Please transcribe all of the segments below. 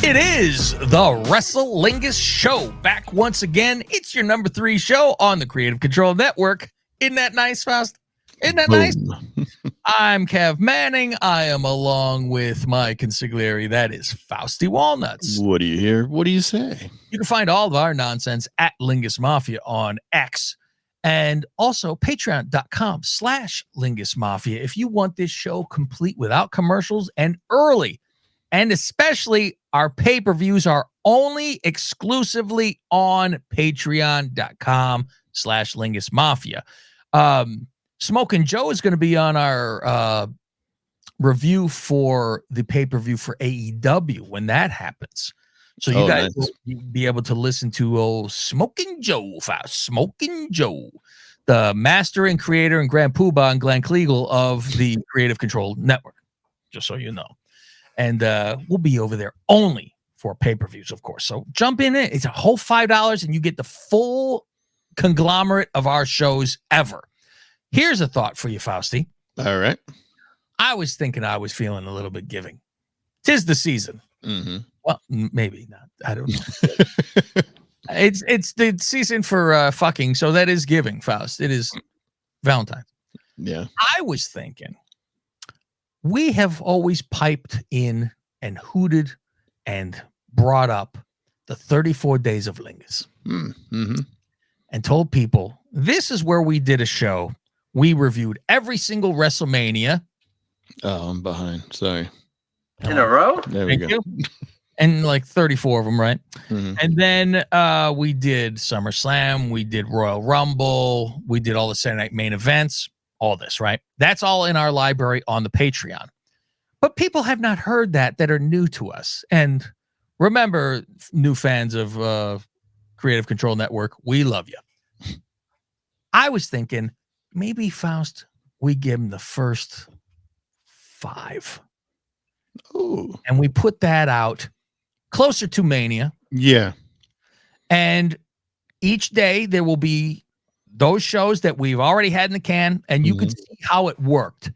It is the Wrestle Lingus Show. Back once again. It's your number 3 show on the Creative Control Network. Isn't that nice, Faust? Isn't that nice? I'm Kev Manning. I am along with my consigliere. That is Fausty Walnuts. What do you hear? What do you say? You can find all of our nonsense at Lingus Mafia on X and also patreon.com/Lingus Mafia. If you want this show complete without commercials and early, and especially our pay-per-views are only exclusively on patreon.com/Lingus Mafia. Smokin' Joe is going to be on our review for the pay-per-view for AEW when that happens. So you guys will be able to listen to old Smokin' Joe, Smokin' Joe, the master and creator and Grand Poobah and Glenn Kleagle of the Creative Control Network, just so you know. And we'll be over there only for pay-per-views, of course. So jump in it. It's a whole $5 and you get the full conglomerate of our shows ever. Here's a thought for you, Fausty. All right. I was thinking I was feeling a little bit giving. 'Tis the season. Mm-hmm. Well, maybe not. I don't know. It's the season for fucking, so that is giving, Faust. It is Valentine's. Yeah. I was thinking we have always piped in and hooted and brought up the 34 Days of Lingus Mm-hmm. and told people this is where we did a show. We reviewed every single WrestleMania. Oh, I'm behind. Sorry. In a row? There we go. And like 34 of them, right? Mm-hmm. And then we did SummerSlam, we did Royal Rumble, we did all the Saturday Night main events, all this, right? That's all in our library on the Patreon. But people have not heard that are new to us. And remember, new fans of Creative Control Network, we love you. I was thinking maybe, Faust, we give him the first 5. Ooh. And we put that out closer to Mania. Yeah. And each day there will be those shows that we've already had in the can, and you can see how it worked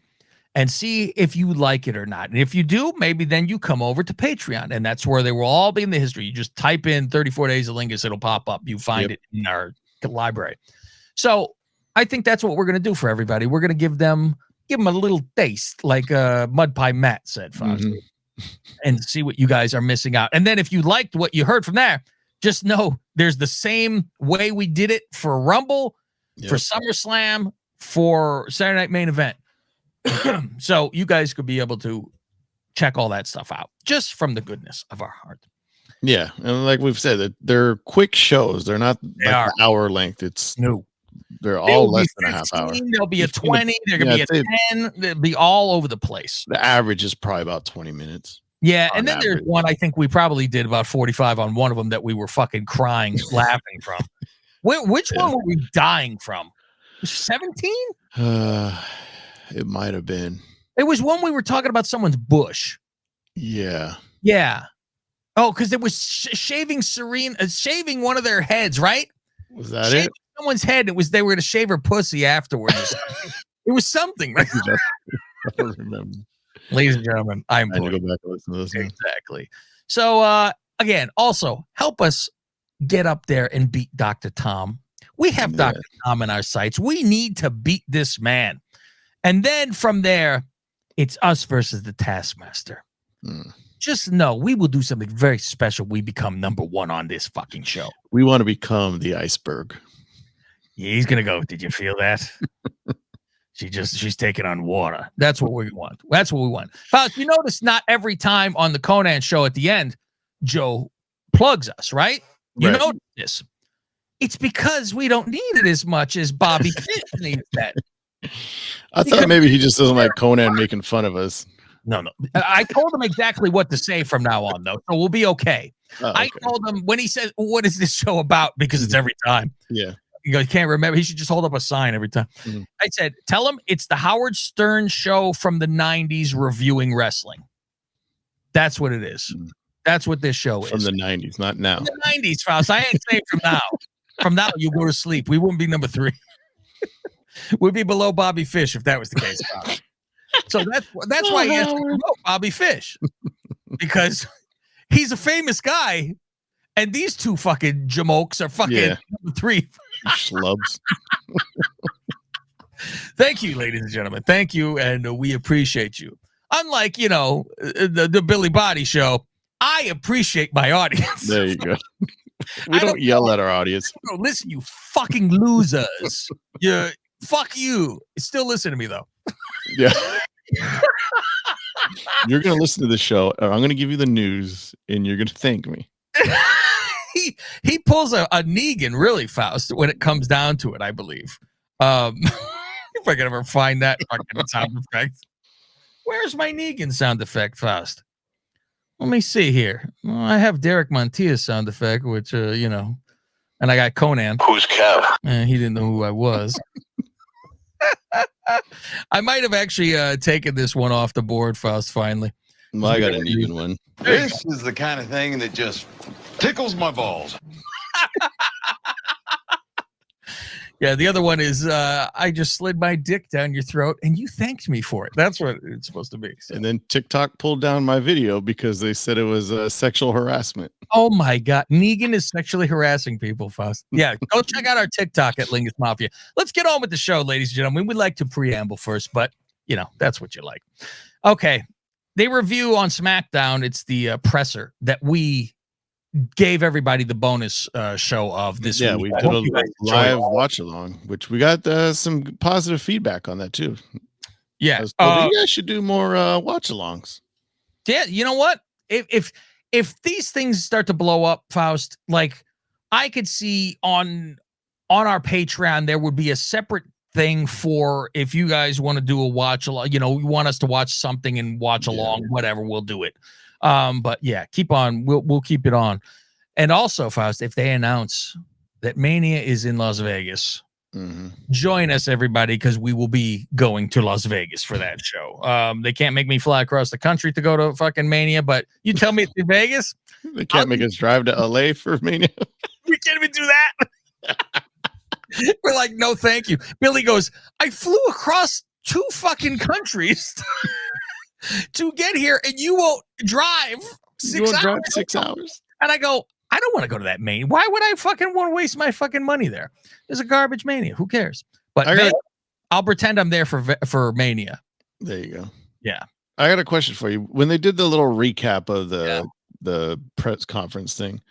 and see if you like it or not. And if you do, maybe then you come over to Patreon, and that's where they will all be in the history. You just type in 34 Days of Lingus, it'll pop up. You find it in our library. So I think that's what we're going to do for everybody. We're going to give them a little taste, like Mud Pie Matt said, Foxy, and see what you guys are missing out. And then if you liked what you heard from there, just know there's the same way we did it for Rumble, for SummerSlam, for Saturday Night Main Event. So you guys could be able to check all that stuff out just from the goodness of our heart. Yeah. And like we've said, that they're quick shows. They're not like an hour length. They're all less than a half hour. There'll be a 20. There could be a 10. They'll be all over the place. The average is probably about 20 minutes. Yeah, and then there's one I think we probably did about 45 on one of them that we were fucking crying, laughing from. Which one were we dying from? 17? It might have been. It was one we were talking about someone's bush. Yeah. Yeah. Oh, because it was shaving one of their heads, right? Was that it? Someone's head. They were going to shave her pussy afterwards. It was something. Right? I don't remember. Ladies and gentlemen, I need to go back and listen to this. Exactly. So again, also help us get up there and beat Dr. Tom. We have Dr. Tom in our sights. We need to beat this man. And then from there, it's us versus the Taskmaster. Just know we will do something very special. We become number 1 on this fucking show. We want to become the iceberg. Yeah, he's gonna go. Did you feel that? She's taking on water. That's what we want. That's what we want. Faust, you notice not every time on the Conan show at the end, Joe plugs us, right? You notice this. It's because we don't need it as much as Bobby Fish needs that. I thought maybe he just doesn't like Conan making fun of us. No. I told him exactly what to say from now on, though, so we'll be okay. Oh, okay. I told him when he says, "What is this show about?" Because it's every time. Yeah. He goes, can't remember. He should just hold up a sign every time. I said, tell him it's the Howard Stern show from the 90s reviewing wrestling. That's what it is. That's what this show is. From the 90s, not now. From the 90s, Faust. I ain't saying from now. From now, you go to sleep. We wouldn't be number 3. We'd be below Bobby Fish if that was the case, Faust. So that's why he has to promote Bobby Fish. Because he's a famous guy, and these two fucking jamokes are fucking three schlubs. Thank you, ladies and gentlemen. Thank you, and we appreciate you. Unlike, the Billy Body Show, I appreciate my audience. There you go. We don't yell at our audience. Listen, you fucking losers. Fuck you. Still listen to me, though. Yeah. You're going to listen to the show, or I'm going to give you the news, and you're going to thank me. He pulls a Negan, really, Faust, when it comes down to it, I believe. If I can ever find that fucking sound effect. Where's my Negan sound effect, Faust? Let me see here. Well, I have Derek Montia's sound effect, which, and I got Conan. Who's Kev? He didn't know who I was. I might have actually taken this one off the board, Faust, finally. Well, I got an even one. This is the kind of thing that just tickles my balls. Yeah, the other one is I just slid my dick down your throat and you thanked me for it. That's what it's supposed to be. So. And then TikTok pulled down my video because they said it was sexual harassment. Oh my God. Negan is sexually harassing people, Faust. Yeah, go check out our TikTok at Lingus Mafia. Let's get on with the show, ladies and gentlemen. We'd like to preamble first, but, that's what you like. Okay. They review on SmackDown. It's the presser that we gave everybody the bonus show of this week. We did a live watch along, which we got some positive feedback on that too. Yeah, you guys should do more watch alongs. Yeah, you know what? If these things start to blow up, Faust, like I could see on our Patreon there would be a separate thing for if you guys want to do a watch along. You want us to watch something and watch along, whatever, we'll do it. But yeah, keep on. We'll keep it on. And also, Faust, if they announce that Mania is in Las Vegas, join us, everybody, because we will be going to Las Vegas for that show. They can't make me fly across the country to go to fucking Mania, but you tell me it's in Vegas. They can't make us drive to LA for Mania. We can't even do that. We're like, no, thank you. Billy goes, I flew across 2 fucking countries to get here, and you won't drive 6 hours. Drive 6 hours. And I go, I don't want to go to that Mania. Why would I fucking want to waste my fucking money there? There's a garbage Mania. Who cares? But I'll pretend I'm there for Mania. There you go. Yeah. I got a question for you. When they did the little recap of the press conference thing,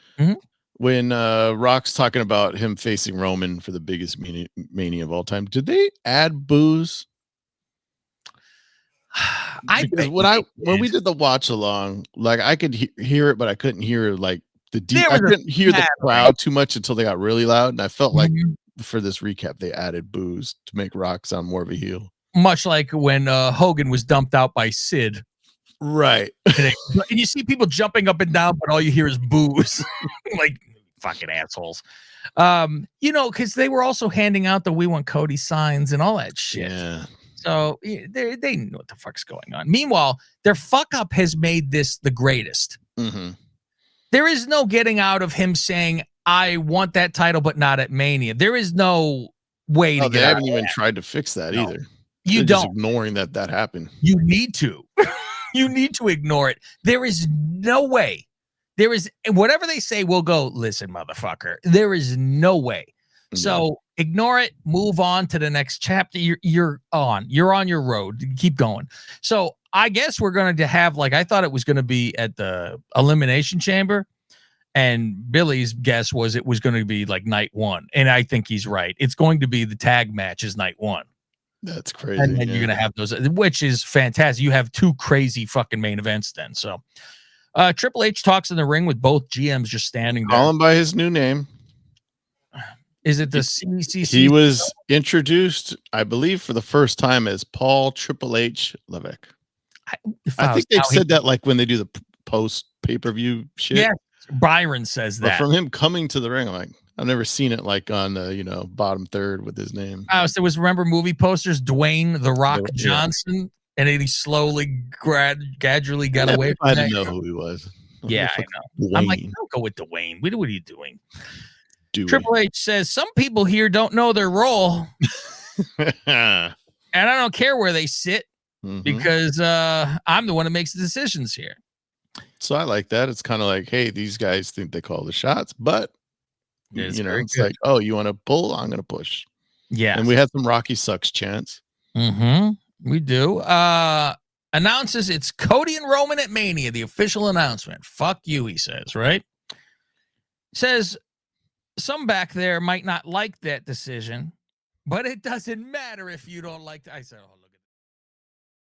when Rock's talking about him facing Roman for the biggest Mania of all time, did they add booze? When we did the watch along, like I could hear it, but I couldn't hear like I couldn't hear the crowd too much until they got really loud, and I felt like for this recap they added booze to make Rock sound more of a heel, much like when Hogan was dumped out by Sid. Right. And you see people jumping up and down, but all you hear is booze. Like fucking assholes. Because they were also handing out the "We Want Cody" signs and all that shit. Yeah. So they know what the fuck's going on. Meanwhile, their fuck up has made this the greatest. There is no getting out of him saying, I want that title, but not at Mania. There is no way to get out. They haven't even tried to fix that either. They're just ignoring that happened. You need to. You need to ignore it. There is no way. There is whatever they say, we'll go, listen, motherfucker. There is no way. So ignore it, move on to the next chapter. You're on your road. Keep going. So I guess we're going to have, like, I thought it was going to be at the Elimination Chamber, and Billy's guess was it was going to be like night 1. And I think he's right. It's going to be the tag matches night 1. That's crazy. And then you're going to have those, which is fantastic. You have 2 crazy fucking main events then. So Triple H talks in the ring with both GMs just standing there. Call him by his new name. Is it the CCC? He was introduced, I believe, for the first time as Paul Triple H Levesque. I think they've said that like when they do the post pay-per-view shit. Yeah, Byron says that. But from him coming to the ring, I'm like, I've never seen it like on the bottom third with his name. Oh, so remember movie posters, Dwayne The Rock Johnson, and then he slowly, gradually got away from I that. didn't know who he was. Yeah, I know. Dwayne. I'm like, don't go with Dwayne. What are you doing? Triple H says some people here don't know their role, and I don't care where they sit because I'm the one that makes the decisions here. So I like that. It's kind of like, hey, these guys think they call the shots, but it's like, oh, you want to pull? I'm going to push. Yeah. And we had some Rocky sucks chants. We do. Announces it's Cody and Roman at Mania, the official announcement. Fuck you, he says, right? Says some back there might not like that decision, but it doesn't matter if you don't like I said, hold on.